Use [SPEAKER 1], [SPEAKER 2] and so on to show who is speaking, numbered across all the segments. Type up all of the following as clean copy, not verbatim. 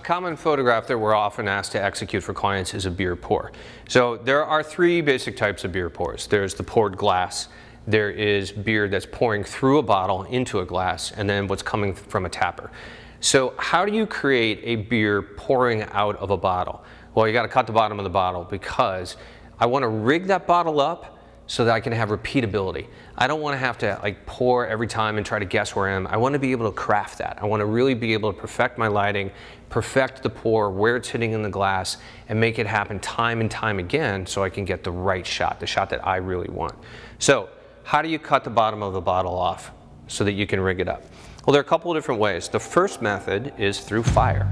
[SPEAKER 1] common photograph that we're often asked to execute for clients is a beer pour. So there are three basic types of beer pours. There's the poured glass, there is beer that's pouring through a bottle into a glass, and then what's coming from a tapper. So how do you create a beer pouring out of a bottle? Well, you got to cut the bottom of the bottle because I want to rig that bottle up so that I can have repeatability. I don't want to have to like pour every time and try to guess where I am. I want to be able to craft that. I want to really be able to perfect my lighting, perfect the pour, where it's hitting in the glass, and make it happen time and time again so I can get the right shot, the shot that I really want. So how do you cut the bottom of the bottle off so that you can rig it up? Well, there are a couple of different ways. The first method is through fire.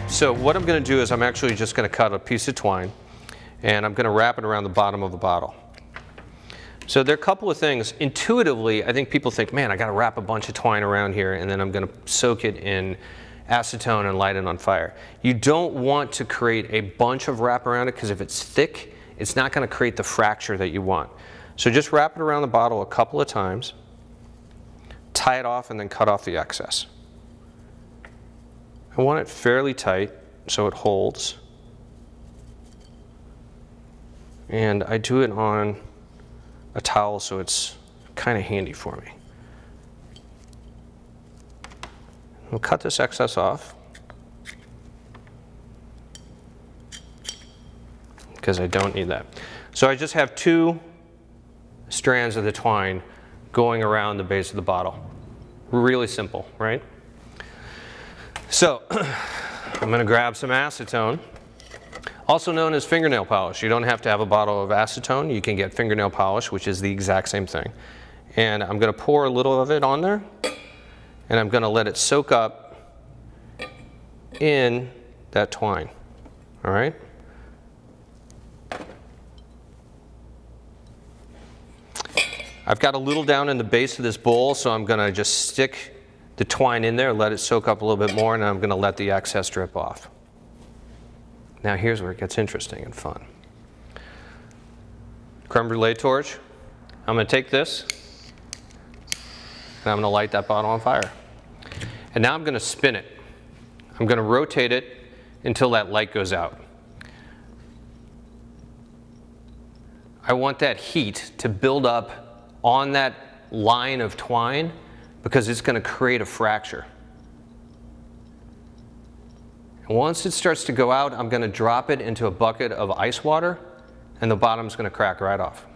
[SPEAKER 1] So what I'm going to do is I'm actually just going to cut a piece of twine and I'm going to wrap it around the bottom of the bottle. So there are a couple of things. Intuitively, I think people think, man, I got to wrap a bunch of twine around here and then I'm going to soak it in acetone and light it on fire. You don't want to create a bunch of wrap around it because if it's thick, it's not going to create the fracture that you want. So just wrap it around the bottle a couple of times, tie it off, and then cut off the excess. I want it fairly tight so it holds. And I do it on a towel so it's kind of handy for me. We'll cut this excess off because I don't need that. So I just have two strands of the twine going around the base of the bottle. Really simple, right? So I'm going to grab some acetone, also known as fingernail polish. You don't have to have a bottle of acetone. You can get fingernail polish, which is the exact same thing. And I'm going to pour a little of it on there, and I'm going to let it soak up in that twine. All right? I've got a little down in the base of this bowl, so I'm going to just stick the twine in there, let it soak up a little bit more, and I'm going to let the excess drip off. Now here's where it gets interesting and fun. Creme brulee torch. I'm going to take this and I'm going to light that bottle on fire. And now I'm going to spin it. I'm going to rotate it until that light goes out. I want that heat to build up on that line of twine because it's going to create a fracture. And once it starts to go out, I'm going to drop it into a bucket of ice water, and the bottom's going to crack right off.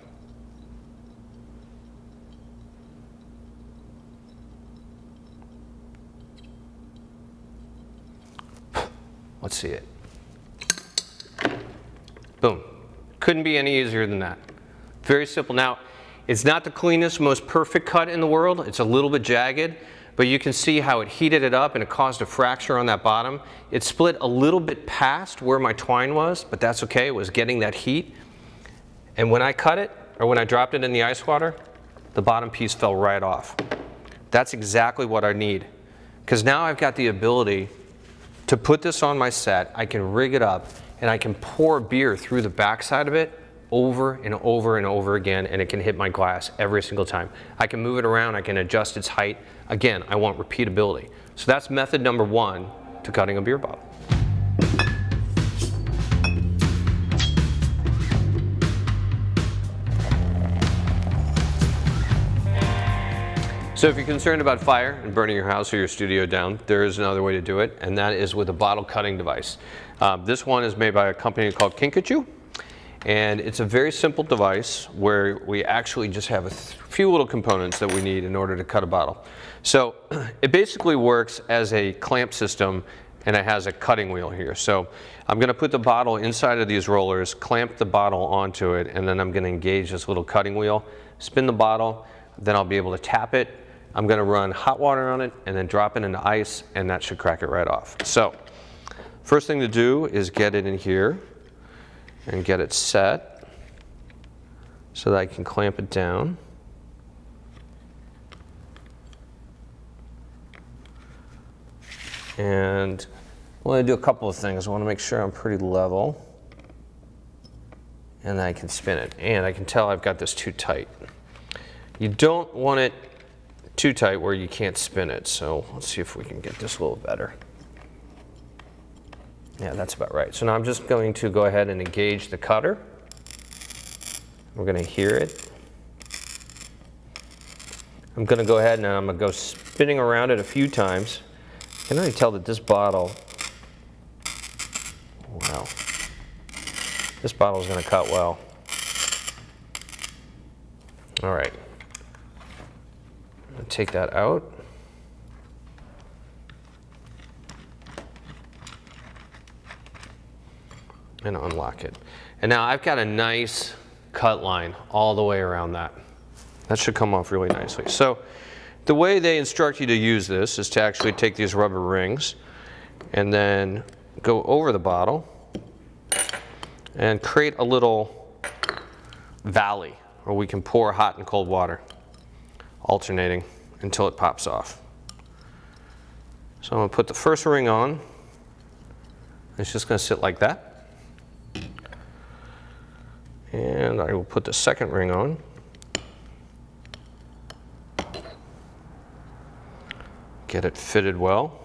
[SPEAKER 1] Let's see it. Boom. Couldn't be any easier than that. Very simple. Now, it's not the cleanest, most perfect cut in the world. It's a little bit jagged, but you can see how it heated it up and it caused a fracture on that bottom. It split a little bit past where my twine was, but that's okay. It was getting that heat. And when I cut it, or when I dropped it in the ice water, the bottom piece fell right off. That's exactly what I need. Because now I've got the ability to put this on my set, I can rig it up, and I can pour beer through the backside of it over and over and over again, and it can hit my glass every single time. I can move it around, I can adjust its height. Again, I want repeatability. So that's method number one to cutting a beer bottle. So if you're concerned about fire and burning your house or your studio down, there is another way to do it, and that is with a bottle cutting device. This one is made by a company called Kinkajou. And it's a very simple device where we actually just have a few little components that we need in order to cut a bottle. So it basically works as a clamp system, and it has a cutting wheel here. So I'm going to put the bottle inside of these rollers, clamp the bottle onto it, and then I'm going to engage this little cutting wheel, spin the bottle, then I'll be able to tap it. I'm going to run hot water on it and then drop it into ice, and that should crack it right off. So first thing to do is get it in here and get it set so that I can clamp it down. And I want to do a couple of things. I want to make sure I'm pretty level and then I can spin it. And I can tell I've got this too tight. You don't want it too tight where you can't spin it. So let's see if we can get this a little better. Yeah, that's about right. So now I'm just going to go ahead and engage the cutter. We're going to hear it. I'm going to go ahead and I'm going to go spinning around it a few times. I can already tell that this bottle, wow, this bottle is going to cut well. All right, I'm going to take that out. And unlock it. And now I've got a nice cut line all the way around that. That should come off really nicely. So the way they instruct you to use this is to actually take these rubber rings and then go over the bottle and create a little valley where we can pour hot and cold water, alternating until it pops off. So I'm going to put the first ring on. It's just going to sit like that. And I will put the second ring on. Get it fitted well.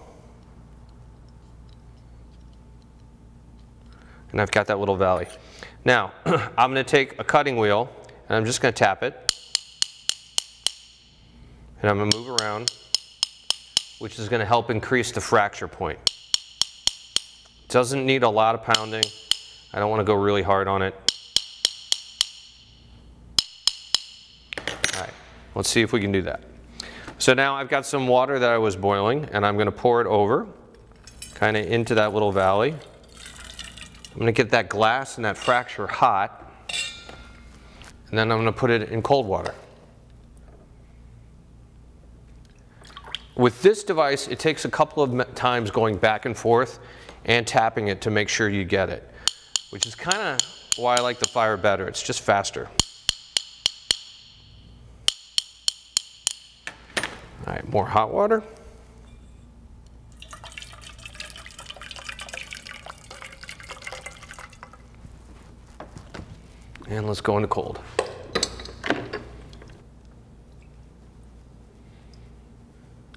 [SPEAKER 1] And I've got that little valley. Now, I'm going to take a cutting wheel and I'm just going to tap it. And I'm going to move around, which is going to help increase the fracture point. It doesn't need a lot of pounding. I don't want to go really hard on it. Let's see if we can do that. So now I've got some water that I was boiling and I'm going to pour it over, kind of into that little valley. I'm going to get that glass and that fracture hot, and then I'm going to put it in cold water. With this device, it takes a couple of times going back and forth and tapping it to make sure you get it, which is kind of why I like the fire better. It's just faster. All right, more hot water. And let's go into cold.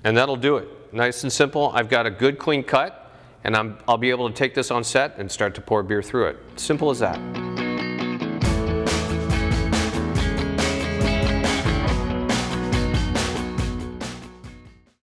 [SPEAKER 1] And that'll do it. Nice and simple. I've got a good clean cut, and I'll be able to take this on set and start to pour beer through it. Simple as that.